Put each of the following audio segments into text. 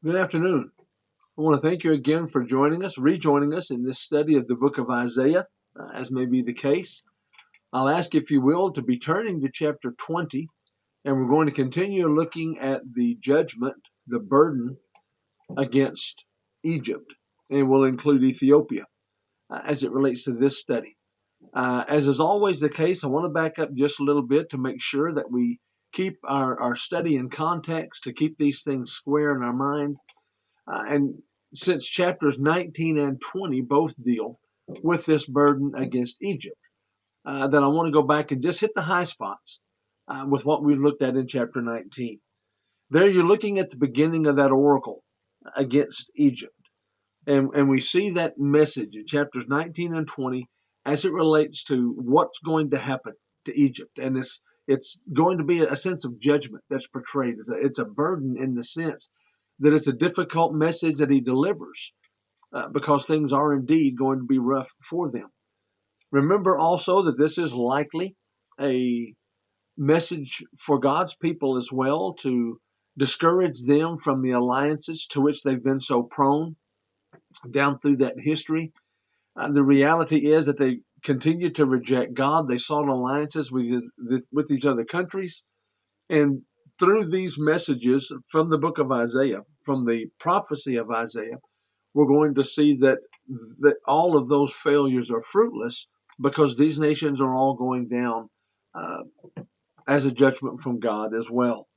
Good afternoon. I want to thank you again for rejoining us in this study of the book of Isaiah, as may be the case. I'll ask, if you will, to be turning to chapter 20, and we're going to continue looking at the judgment, the burden against Egypt, and we'll include Ethiopia as it relates to this study. As is always the case, I want to back up just a little bit to make sure that we keep our study in context, to keep these things square in our mind. And since chapters 19 and 20 both deal with this burden against Egypt, then I want to go back and just hit the high spots with what we looked at in chapter 19. There you're looking at the beginning of that oracle against Egypt. And we see that message in chapters 19 and 20 as it relates to what's going to happen to Egypt. And it's going to be a sense of judgment that's portrayed. It's a burden in the sense that it's a difficult message that he delivers because things are indeed going to be rough for them. Remember also that this is likely a message for God's people as well, to discourage them from the alliances to which they've been so prone down through that history. The reality is that they continued to reject God. They sought alliances with these other countries. And through these messages from the book of Isaiah, from the prophecy of Isaiah, we're going to see that all of those failures are fruitless, because these nations are all going down uh, as a judgment from God as well.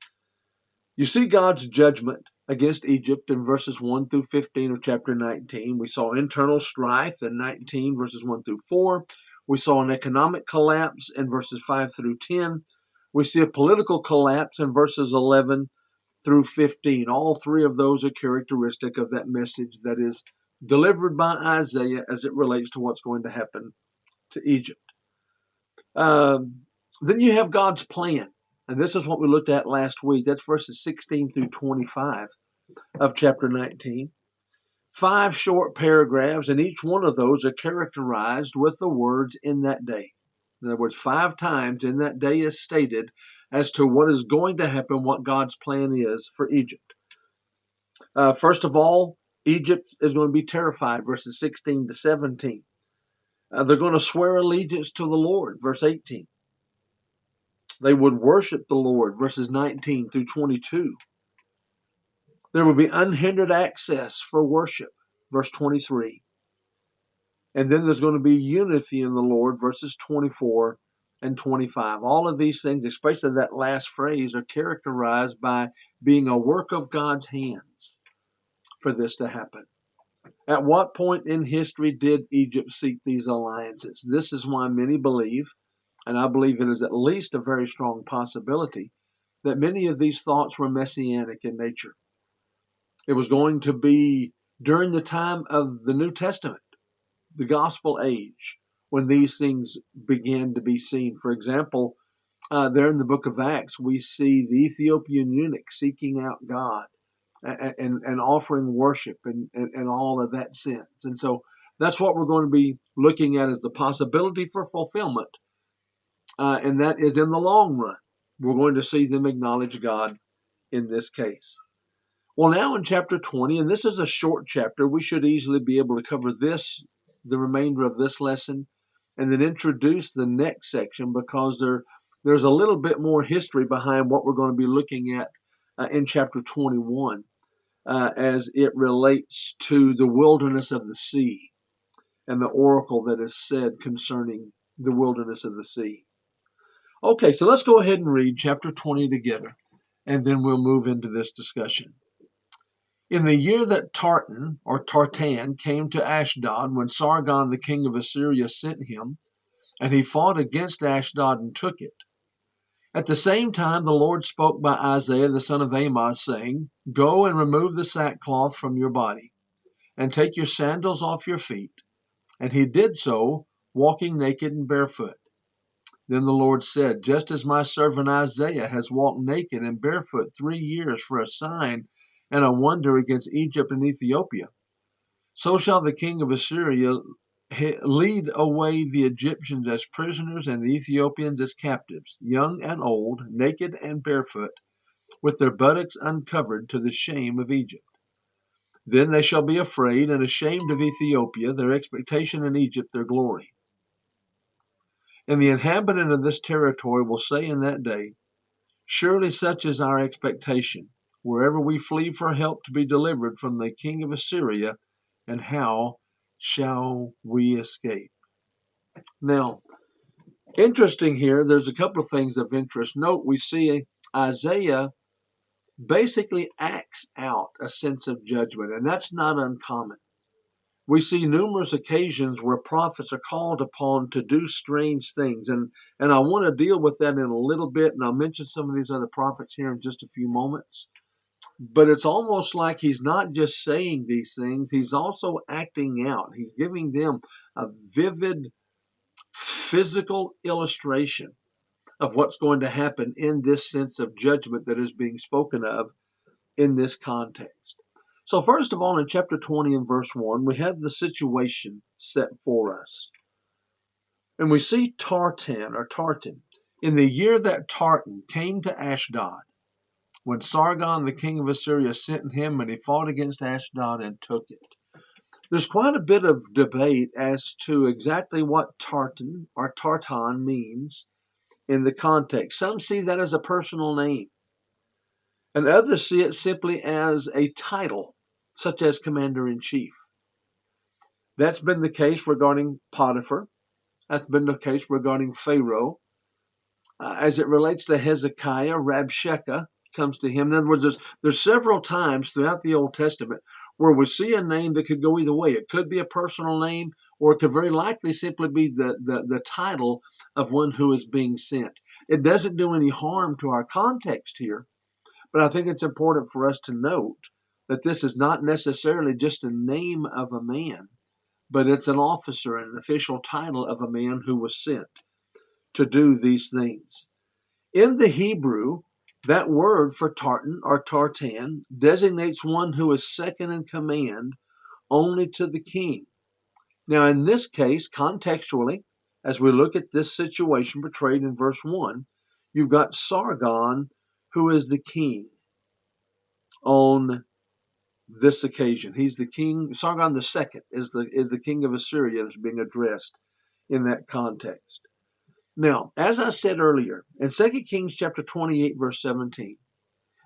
You see God's judgment against Egypt in verses 1 through 15 of chapter 19. We saw internal strife in 19, verses 1 through 4. We saw an economic collapse in verses 5 through 10. We see a political collapse in verses 11 through 15. All three of those are characteristic of that message that is delivered by Isaiah as it relates to what's going to happen to Egypt. Then you have God's plan. And this is what we looked at last week. That's verses 16 through 25 of chapter 19. 5 short paragraphs, and each one of those are characterized with the words "in that day." In other words, 5 times in that day is stated as to what is going to happen, what God's plan is for Egypt. First of all, Egypt is going to be terrified, verses 16 to 17. They're going to swear allegiance to the Lord, verse 18. They would worship the Lord, verses 19 through 22. There will be unhindered access for worship, verse 23. And then there's going to be unity in the Lord, verses 24 and 25. All of these things, especially that last phrase, are characterized by being a work of God's hands for this to happen. At what point in history did Egypt seek these alliances? This is why many believe, and I believe it is at least a very strong possibility, that many of these thoughts were messianic in nature. It was going to be during the time of the New Testament, the gospel age, when these things began to be seen. For example, there in the book of Acts, we see the Ethiopian eunuch seeking out God and offering worship and all of that sense. And so that's what we're going to be looking at as the possibility for fulfillment. And that is in the long run. We're going to see them acknowledge God in this case. Well, now in chapter 20, and this is a short chapter, we should easily be able to cover the remainder of this lesson, and then introduce the next section, because there's a little bit more history behind what we're going to be looking at in chapter 21 as it relates to the wilderness of the sea and the oracle that is said concerning the wilderness of the sea. Okay, so let's go ahead and read chapter 20 together, and then we'll move into this discussion. In the year that Tartan came to Ashdod, when Sargon the king of Assyria sent him, and he fought against Ashdod and took it. At the same time the Lord spoke by Isaiah the son of Amoz, saying, Go and remove the sackcloth from your body, and take your sandals off your feet. And he did so, walking naked and barefoot. Then the Lord said, Just as my servant Isaiah has walked naked and barefoot 3 years for a sign and a wonder against Egypt and Ethiopia, so shall the king of Assyria lead away the Egyptians as prisoners and the Ethiopians as captives, young and old, naked and barefoot, with their buttocks uncovered, to the shame of Egypt. Then they shall be afraid and ashamed of Ethiopia, their expectation in Egypt, their glory. And the inhabitant of this territory will say in that day, surely such is our expectation, wherever we flee for help to be delivered from the king of Assyria, and how shall we escape? Now, interesting here, there's a couple of things of interest. Note, we see Isaiah basically acts out a sense of judgment, and that's not uncommon. We see numerous occasions where prophets are called upon to do strange things, and I want to deal with that in a little bit, and I'll mention some of these other prophets here in just a few moments. But it's almost like he's not just saying these things, he's also acting out. He's giving them a vivid physical illustration of what's going to happen in this sense of judgment that is being spoken of in this context. So first of all, in chapter 20 and verse 1, we have the situation set for us. And we see Tartan. In the year that Tartan came to Ashdod, when Sargon, the king of Assyria, sent him, and he fought against Ashdod and took it. There's quite a bit of debate as to exactly what Tartan or Tartan means in the context. Some see that as a personal name, and others see it simply as a title, such as commander-in-chief. That's been the case regarding Potiphar. That's been the case regarding Pharaoh. As it relates to Hezekiah, Rabshakeh comes to him. In other words, there's several times throughout the Old Testament where we see a name that could go either way. It could be a personal name, or it could very likely simply be the title of one who is being sent. It doesn't do any harm to our context here, but I think it's important for us to note that this is not necessarily just a name of a man, but it's an officer and an official title of a man who was sent to do these things. In the Hebrew, that word for Tartan or Tartan designates one who is second in command only to the king. Now, in this case, contextually, as we look at this situation portrayed in verse 1, you've got Sargon, who is the king on this occasion. He's the king. Sargon II is the king of Assyria that's being addressed in that context. Now, as I said earlier, in 2 Kings chapter 28, verse 17,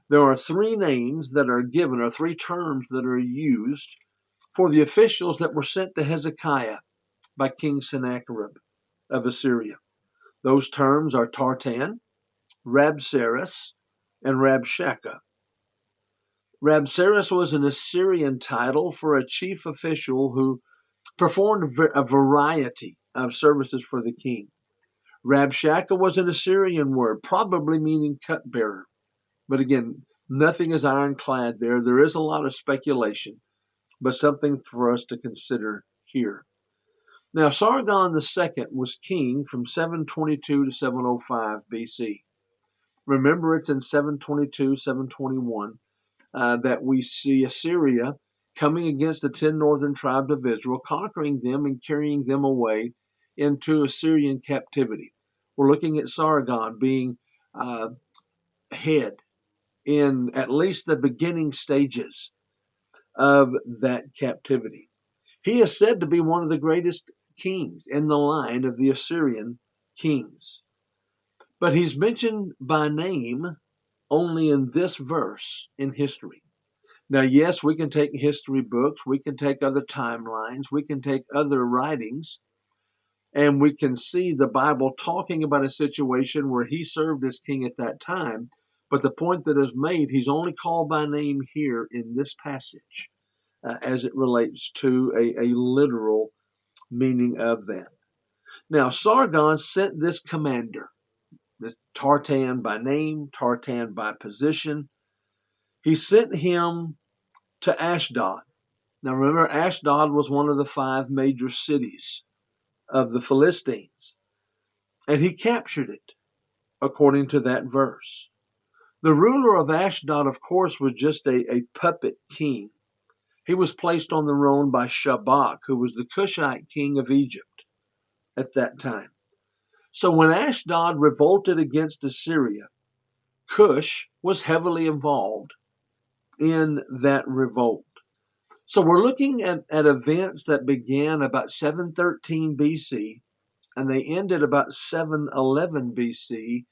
there are three names that are given, or three terms that are used for the officials that were sent to Hezekiah by King Sennacherib of Assyria. Those terms are Tartan, Rabsaris, and Rabshakeh. Rabsaris was an Assyrian title for a chief official who performed a variety of services for the king. Rabshakeh was an Assyrian word, probably meaning cupbearer. But again, nothing is ironclad there. There is a lot of speculation, but something for us to consider here. Now, Sargon II was king from 722 to 705 BC. Remember, it's in 722, 721 that we see Assyria coming against the 10 northern tribes of Israel, conquering them and carrying them away into Assyrian captivity. We're looking at Sargon being head in at least the beginning stages of that captivity. He is said to be one of the greatest kings in the line of the Assyrian kings. But he's mentioned by name only in this verse in history. Now, yes, we can take history books, we can take other timelines, we can take other writings, and we can see the Bible talking about a situation where he served as king at that time. But the point that is made, he's only called by name here in this passage as it relates to a literal meaning of that. Now, Sargon sent this commander, this Tartan by name, Tartan by position. He sent him to Ashdod. Now, remember, Ashdod was one of the 5 major cities of the Philistines, and he captured it, according to that verse. The ruler of Ashdod, of course, was just a puppet king. He was placed on the throne by Shabak, who was the Cushite king of Egypt at that time. So when Ashdod revolted against Assyria, Cush was heavily involved in that revolt. So we're looking at events that began about 713 BC and they ended about 711 BC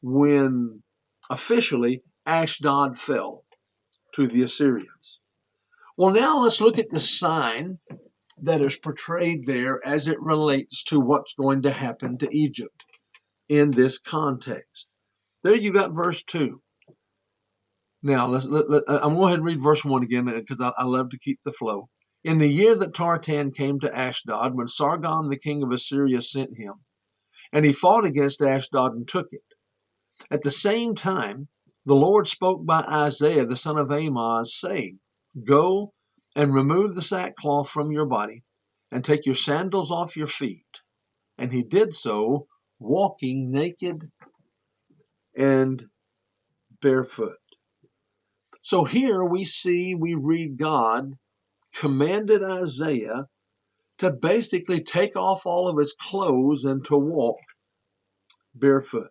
when officially Ashdod fell to the Assyrians. Well, now let's look at the sign that is portrayed there as it relates to what's going to happen to Egypt in this context. There you got verse 2. Now, I'm going to go ahead and read verse 1 again because I love to keep the flow. In the year that Tartan came to Ashdod, when Sargon the king of Assyria sent him, and he fought against Ashdod and took it. At the same time, the Lord spoke by Isaiah the son of Amoz, saying, Go and remove the sackcloth from your body, and take your sandals off your feet. And he did so, walking naked and barefoot. So here we read God commanded Isaiah to basically take off all of his clothes and to walk barefoot.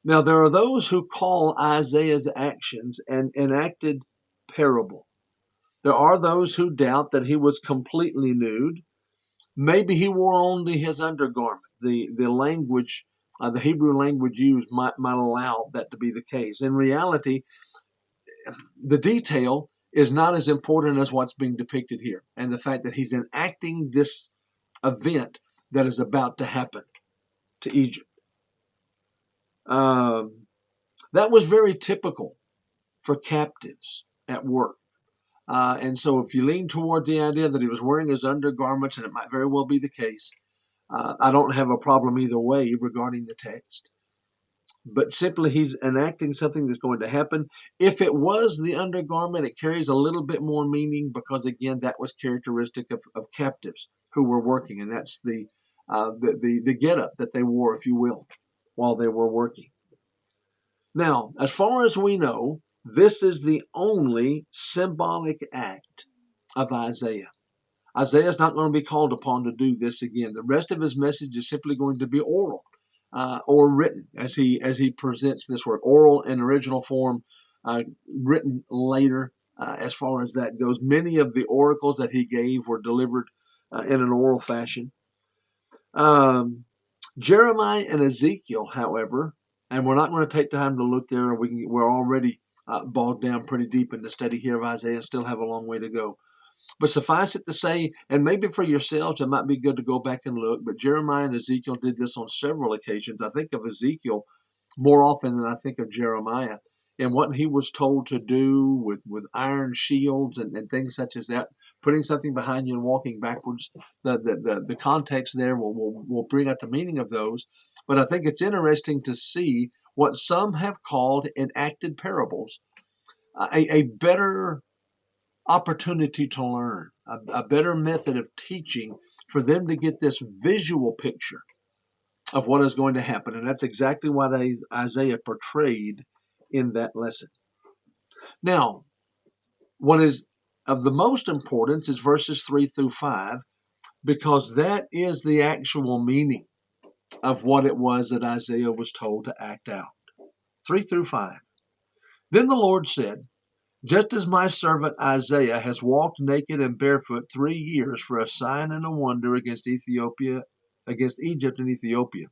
Now, there are those who call Isaiah's actions an enacted parable. There are those who doubt that he was completely nude. Maybe he wore only his undergarment. The language, the Hebrew language used might allow that to be the case. In reality, the detail is not as important as what's being depicted here, and the fact that he's enacting this event that is about to happen to Egypt. That was very typical for captives at work. And so if you lean toward the idea that he was wearing his undergarments, and it might very well be the case, I don't have a problem either way regarding the text. But simply he's enacting something that's going to happen. If it was the undergarment, it carries a little bit more meaning because, again, that was characteristic of captives who were working. And that's the get-up that they wore, if you will, while they were working. Now, as far as we know, this is the only symbolic act of Isaiah. Isaiah is not going to be called upon to do this again. The rest of his message is simply going to be oral or written as he presents this word. Oral in original form, written later as far as that goes. Many of the oracles that he gave were delivered in an oral fashion. Jeremiah and Ezekiel, however, and we're not going to take time to look there. We're already bogged down pretty deep in the study here of Isaiah, still have a long way to go. But suffice it to say, and maybe for yourselves, it might be good to go back and look, but Jeremiah and Ezekiel did this on several occasions. I think of Ezekiel more often than I think of Jeremiah, and what he was told to do with iron shields and things such as that, putting something behind you and walking backwards. The context there will bring out the meaning of those. But I think it's interesting to see what some have called enacted parables, a better opportunity to learn, a better method of teaching for them to get this visual picture of what is going to happen. And that's exactly what Isaiah portrayed in that lesson. Now, what is of the most importance is verses 3 through 5, because that is the actual meaning of what it was that Isaiah was told to act out. 3 through 5. Then the Lord said, just as my servant Isaiah has walked naked and barefoot 3 years for a sign and a wonder against Egypt and Ethiopia,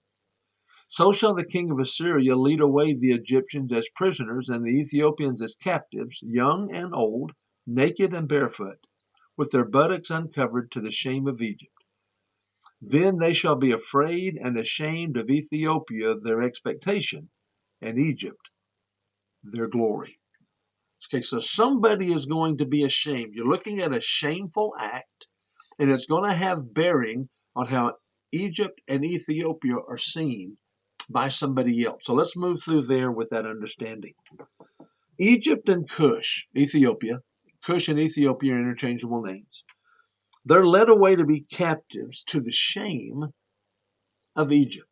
so shall the king of Assyria lead away the Egyptians as prisoners and the Ethiopians as captives, young and old, naked and barefoot, with their buttocks uncovered to the shame of Egypt. Then they shall be afraid and ashamed of Ethiopia, their expectation, and Egypt, their glory. Okay, so somebody is going to be ashamed. You're looking at a shameful act, and it's going to have bearing on how Egypt and Ethiopia are seen by somebody else. So let's move through there with that understanding. Egypt and Ethiopia and Ethiopia are interchangeable names. They're led away to be captives to the shame of Egypt.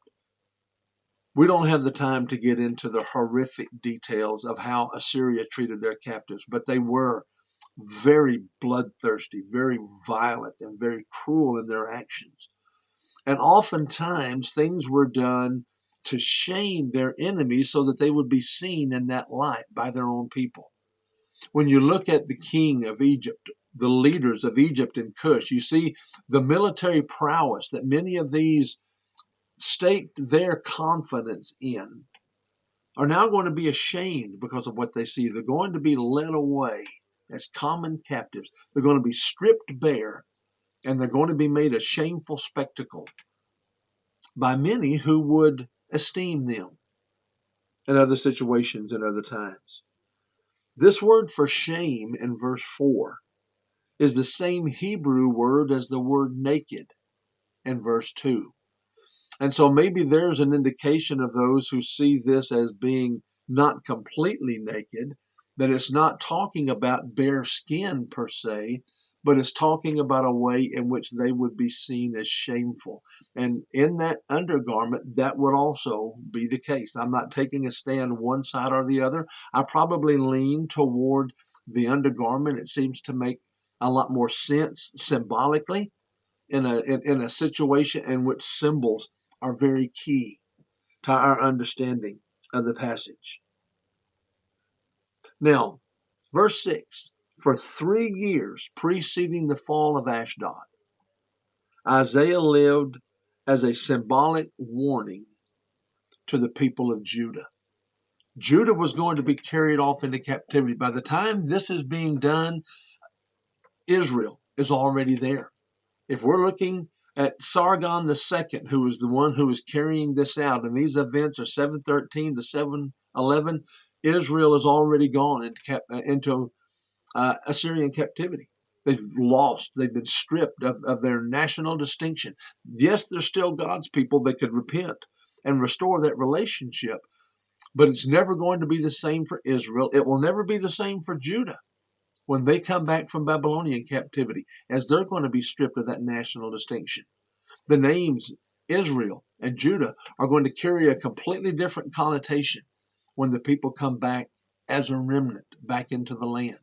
We don't have the time to get into the horrific details of how Assyria treated their captives, but they were very bloodthirsty, very violent, and very cruel in their actions. And oftentimes things were done to shame their enemies so that they would be seen in that light by their own people. When you look at the king of Egypt, the leaders of Egypt and Cush. You see the military prowess that many of these staked their confidence in are now going to be ashamed because of what they see. They're going to be led away as common captives. They're going to be stripped bare, and they're going to be made a shameful spectacle by many who would esteem them in other situations and other times. This word for shame in verse 4 is the same Hebrew word as the word naked in verse 2. And so maybe there's an indication of those who see this as being not completely naked, that it's not talking about bare skin per se, but it's talking about a way in which they would be seen as shameful. And in that undergarment, that would also be the case. I'm not taking a stand one side or the other. I probably lean toward the undergarment. It seems to make a lot more sense symbolically in a situation in which symbols are very key to our understanding of the passage. Now, verse 6, for 3 years preceding the fall of Ashdod, Isaiah lived as a symbolic warning to the people of Judah. Judah was going to be carried off into captivity. By the time this is being done, Israel is already there. If we're looking at Sargon II, who was the one who was carrying this out, and these events are 713 to 711, Israel is already gone into Assyrian captivity. They've lost, they've been stripped of their national distinction. Yes, they're still God's people. They could repent and restore that relationship, but it's never going to be the same for Israel. It will never be the same for Judah when they come back from Babylonian captivity, as they're going to be stripped of that national distinction. The names Israel and Judah are going to carry a completely different connotation when the people come back as a remnant back into the land.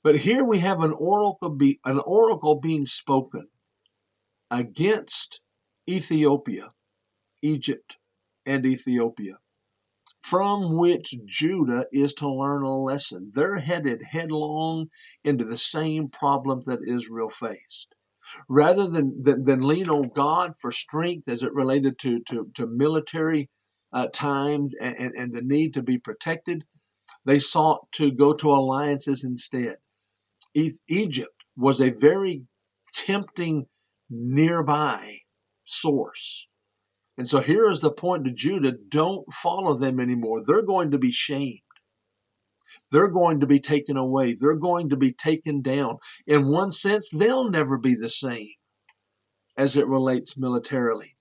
But here we have an oracle being spoken against Ethiopia, Egypt, and Ethiopia, from which Judah is to learn a lesson. They're headed headlong into the same problems that Israel faced. Rather than lean on God for strength as it related to military times and the need to be protected, they sought to go to alliances instead. Egypt was a very tempting nearby source. And so here is the point to Judah: don't follow them anymore. They're going to be shamed. They're going to be taken away. They're going to be taken down. In one sense, they'll never be the same as it relates militarily.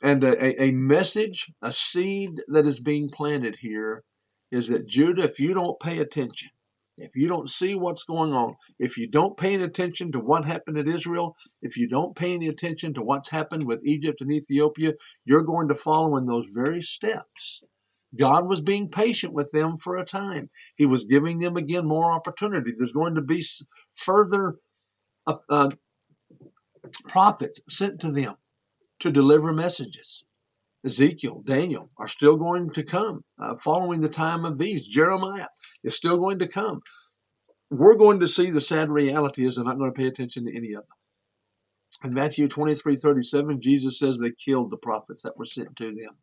And a message, a seed that is being planted here is that Judah, if you don't pay attention, if you don't see what's going on, if you don't pay any attention to what happened at Israel, if you don't pay any attention to what's happened with Egypt and Ethiopia, you're going to follow in those very steps. God was being patient with them for a time. He was giving them again more opportunity. There's going to be further prophets sent to them to deliver messages. Ezekiel, Daniel are still going to come following the time of these. Jeremiah is still going to come. We're going to see the sad reality is they're not going to pay attention to any of them. In Matthew 23:37, Jesus says they killed the prophets that were sent to them.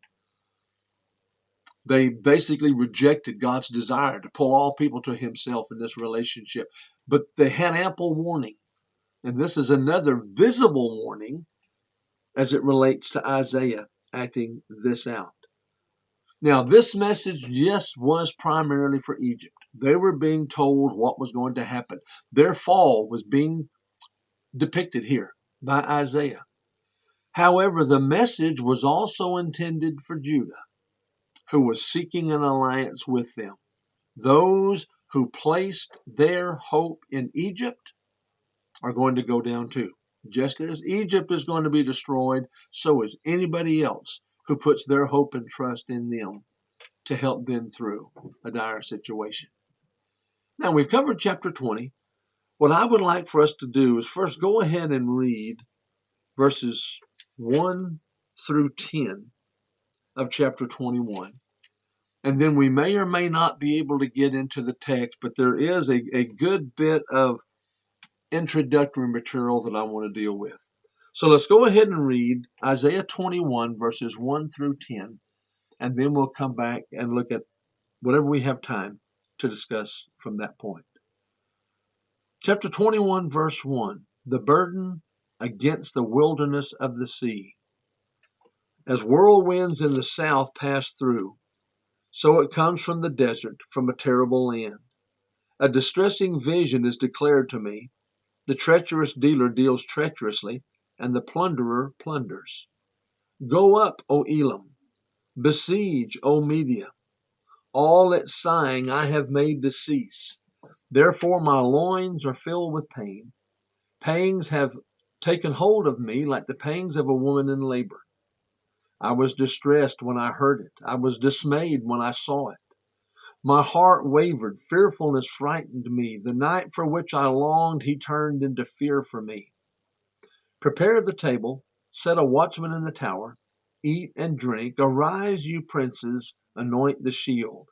They basically rejected God's desire to pull all people to himself in this relationship. But they had ample warning. And this is another visible warning as it relates to Isaiah acting this out. Now, this message, yes, was primarily for Egypt. They were being told what was going to happen. Their fall was being depicted here by Isaiah. However, the message was also intended for Judah, who was seeking an alliance with them. Those who placed their hope in Egypt are going to go down too. Just as Egypt is going to be destroyed, so is anybody else who puts their hope and trust in them to help them through a dire situation. Now, we've covered chapter 20. What I would like for us to do is first go ahead and read verses 1 through 10 of chapter 21. And then we may or may not be able to get into the text, but there is a good bit of introductory material that I want to deal with. So let's go ahead and read Isaiah 21, verses 1 through 10, and then we'll come back and look at whatever we have time to discuss from that point. Chapter 21, verse 1, the burden against the wilderness of the sea. As whirlwinds in the south pass through, so it comes from the desert, from a terrible land. A distressing vision is declared to me. The treacherous dealer deals treacherously, and the plunderer plunders. Go up, O Elam, besiege, O Media. All its sighing I have made to cease. Therefore my loins are filled with pain. Pangs have taken hold of me like the pangs of a woman in labor. I was distressed when I heard it. I was dismayed when I saw it. My heart wavered. Fearfulness frightened me. The night for which I longed he turned into fear for me. Prepare the table, set a watchman in the tower, eat and drink. Arise, you princes, anoint the shield.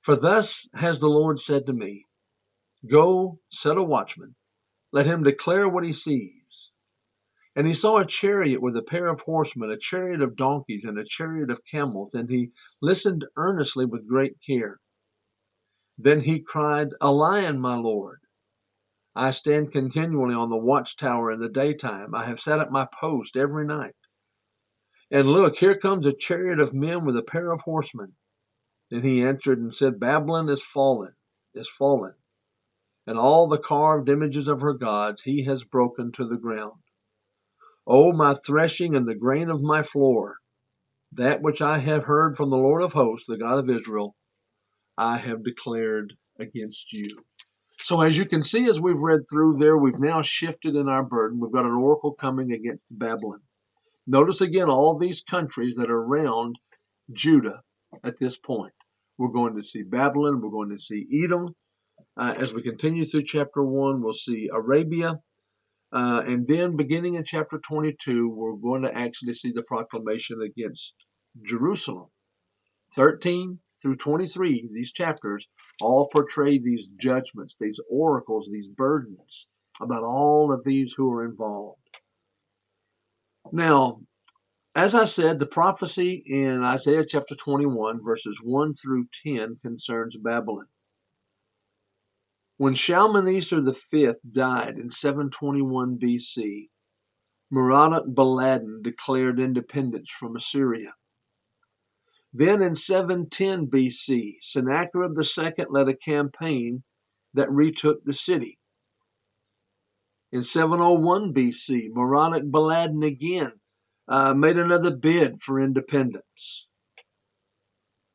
For thus has the Lord said to me, go, set a watchman, let him declare what he sees. And he saw a chariot with a pair of horsemen, a chariot of donkeys, and a chariot of camels, and he listened earnestly with great care. Then he cried, a lion, my Lord. I stand continually on the watchtower in the daytime. I have sat at my post every night. And look, here comes a chariot of men with a pair of horsemen. Then he answered and said, Babylon is fallen, and all the carved images of her gods he has broken to the ground. O my threshing and the grain of my floor, that which I have heard from the Lord of hosts, the God of Israel, I have declared against you. So as you can see, as we've read through there, we've now shifted in our burden. We've got an oracle coming against Babylon. Notice again all these countries that are around Judah at this point. We're going to see Babylon. We're going to see Edom. As we continue through chapter 1, we'll see Arabia. And then beginning in chapter 22, we're going to actually see the proclamation against Jerusalem. 13 through 23, these chapters all portray these judgments, these oracles, these burdens about all of these who are involved. Now, as I said, the prophecy in Isaiah chapter 21, verses 1 through 10 concerns Babylon. When Shalmaneser V died in 721 BC, Merodach-Baladan declared independence from Assyria. Then in 710 BC, Sennacherib II led a campaign that retook the city. In 701 BC, Merodach-Baladan again made another bid for independence.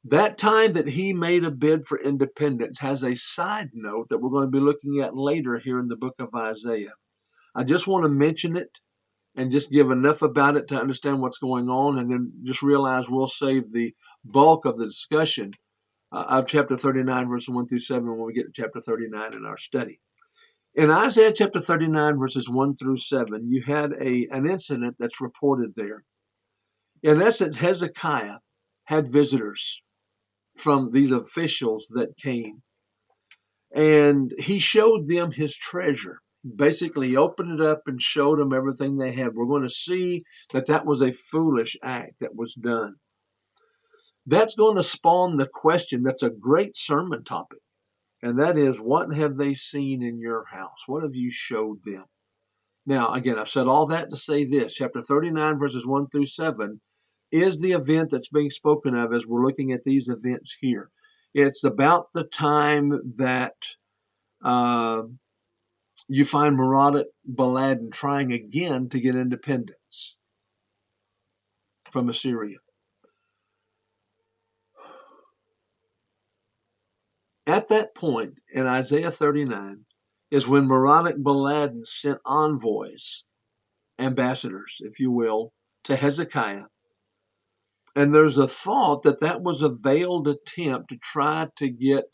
That time that he made a bid for independence has a side note that we're going to be looking at later here in the book of Isaiah. I just want to mention it and just give enough about it to understand what's going on, and then just realize we'll save the bulk of the discussion of chapter 39, verses 1 through 7 when we get to chapter 39 in our study. In Isaiah chapter 39, verses 1 through 7, you had an incident that's reported there. In essence, Hezekiah had visitors from these officials that came, and he showed them his treasure. Basically, he opened it up and showed them everything they had. We're going to see that that was a foolish act that was done. That's going to spawn the question that's a great sermon topic, and that is, what have they seen in your house? What have you showed them? Now, again, I've said all that to say this. Chapter 39, verses 1 through 7 is the event that's being spoken of as we're looking at these events here. It's about the time that you find Merodach-Baladan trying again to get independence from Assyria. At that point in Isaiah 39 is when Merodach-Baladan sent envoys, ambassadors, if you will, to Hezekiah. And there's a thought that that was a veiled attempt to try to get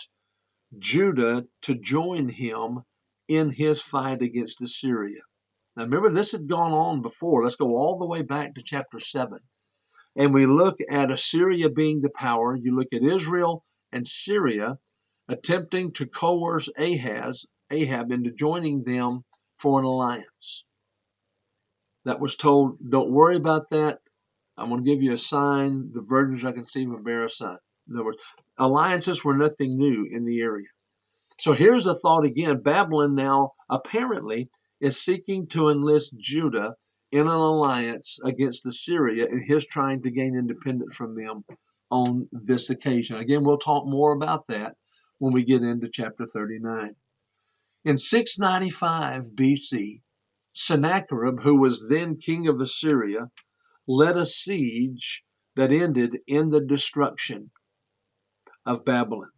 Judah to join him in his fight against Assyria. Now remember, this had gone on before. Let's go all the way back to chapter 7. and we look at Assyria being the power, you look at Israel and Syria attempting to coerce Ahab into joining them for an alliance. That was told, don't worry about that. I'm going to give you a sign. The virgins I conceive will bear a son. In other words, alliances were nothing new in the area. So here's a thought again. Babylon now apparently is seeking to enlist Judah in an alliance against Assyria, and his trying to gain independence from them on this occasion. Again, we'll talk more about that when we get into chapter 39. In 695 BC, Sennacherib, who was then king of Assyria, led a siege that ended in the destruction of Babylon.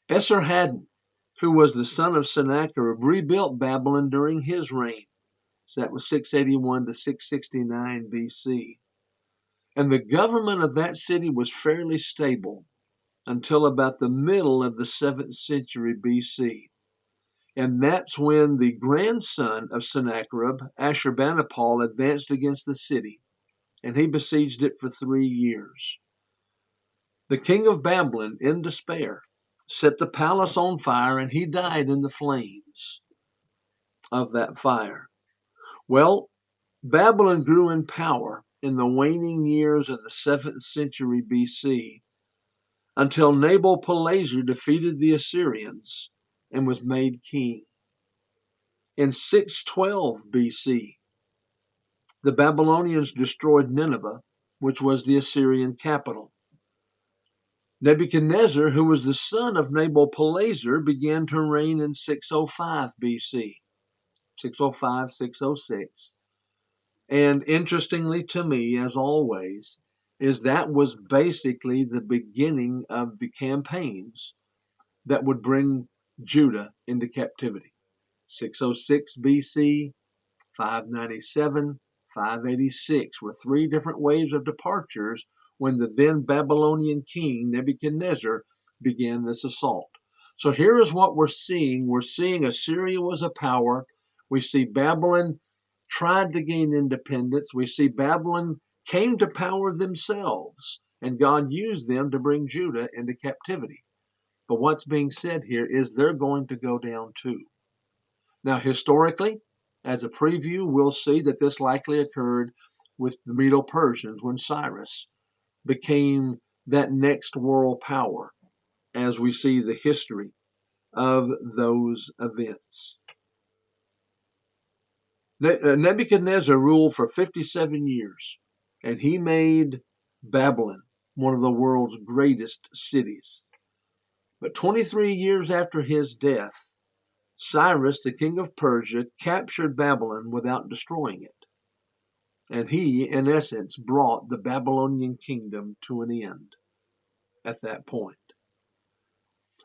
Esarhaddon, who was the son of Sennacherib, rebuilt Babylon during his reign. So that was 681 to 669 BC. And the government of that city was fairly stable until about the middle of the 7th century BC. And that's when the grandson of Sennacherib, Ashurbanipal, advanced against the city, and he besieged it for 3 years. The king of Babylon, in despair, set the palace on fire, and he died in the flames of that fire. Well, Babylon grew in power in the waning years of the 7th century BC until Nabopolassar defeated the Assyrians and was made king. In 612 BC, the Babylonians destroyed Nineveh, which was the Assyrian capital. Nebuchadnezzar, who was the son of Nabopolassar, began to reign in 605 BC, 605, 606. And interestingly to me, as always, is that was basically the beginning of the campaigns that would bring Judah into captivity. 606 BC, 597, 586 were 3 different waves of departures when the then Babylonian king Nebuchadnezzar began this assault. So here is what we're seeing. We're seeing Assyria was a power. We see Babylon tried to gain independence. We see Babylon came to power themselves, and God used them to bring Judah into captivity. But what's being said here is they're going to go down too. Now, historically, as a preview, we'll see that this likely occurred with the Medo-Persians when Cyrus became that next world power, as we see the history of those events. Nebuchadnezzar ruled for 57 years, and he made Babylon one of the world's greatest cities. But 23 years after his death, Cyrus, the king of Persia, captured Babylon without destroying it. And he, in essence, brought the Babylonian kingdom to an end at that point.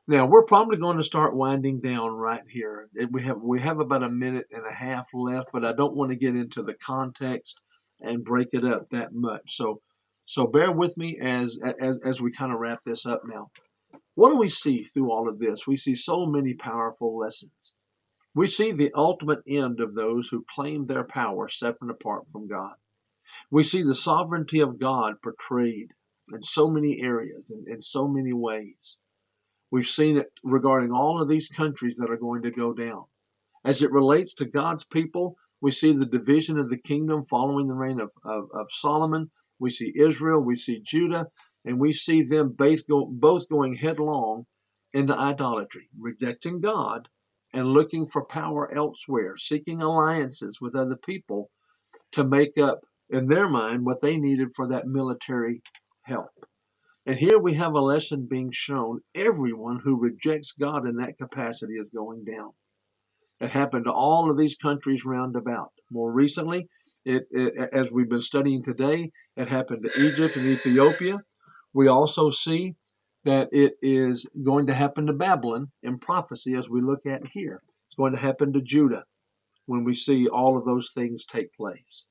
Now, we're probably going to start winding down right here. We have about a minute and a half left, but I don't want to get into the context and break it up that much. So bear with me as we kind of wrap this up now. What do we see through all of this? We see so many powerful lessons. We see the ultimate end of those who claim their power separate apart from God. We see the sovereignty of God portrayed in so many areas and in so many ways. We've seen it regarding all of these countries that are going to go down. As it relates to God's people, we see the division of the kingdom following the reign of Solomon. We see Israel, we see Judah, and we see them both going headlong into idolatry, rejecting God and looking for power elsewhere, seeking alliances with other people to make up, in their mind, what they needed for that military help. And here we have a lesson being shown. Everyone who rejects God in that capacity is going down. It happened to all of these countries round about. More recently, as we've been studying today, it happened to Egypt and Ethiopia. We also see that it is going to happen to Babylon in prophecy, as we look at here. It's going to happen to Judah when we see all of those things take place.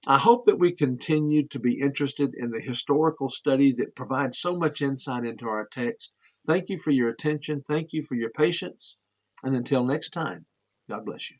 I hope that we continue to be interested in the historical studies that provide so much insight into our text. Thank you for your attention. Thank you for your patience. And until next time, God bless you.